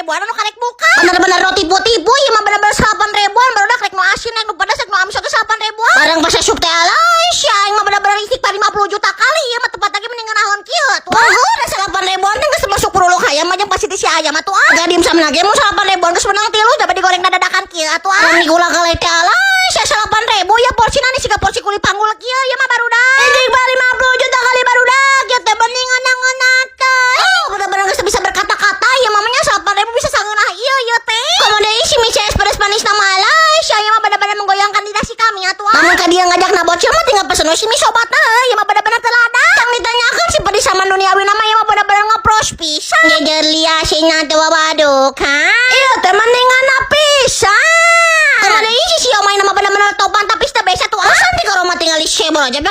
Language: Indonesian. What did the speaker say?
ribuan anu karek buka. Bener-bener no tipu-tipu ya mah bener-bener 8 ribuan baru dah karek no asin nu pedas nu amis itu 8 ribuan. Barang bahasa sup teh alay sia aing mah bener-bener istighfar 50 juta kali ya mah tepat lagi mendingan naon kieu tuh. Udah 8 ribuan teh geus masuk peruluk hayam mah jeung pasti si ayam atuh. Gadim samna ge mun 8 ribuan geus menang 3 dapat digoreng dadakan kieu atuh. Ari gula kali teh alay sia 8 ribu ya porsina nih siga porsi kuli panggul kieu ya mah barudak. Istighfar 50 juta kali barudak kieu teh bening ngeunat teh. Bener-bener geus bisa berkata-kata ya mamanya 8 ribu bisa sangeunah ieu ieu teh. Komo deui si Micha Express Panis nama alay sia ya mah bener-bener menggoyang kandidasi kami atuh. Namun ka dia ngajak na bocil mah tinggal pesen si misobat teh ya mah bener-bener teladan. Tang ditanyakeun si pedis sama duniawi nama ya mah bener-bener ngepros pisan. Ngejer lias nya teh waduk ha. Ieu teh mendingan pisan. Karena deui si sia main nama bener-bener topan tapi teh besa tuh asan di karoma tinggal di sebel aja.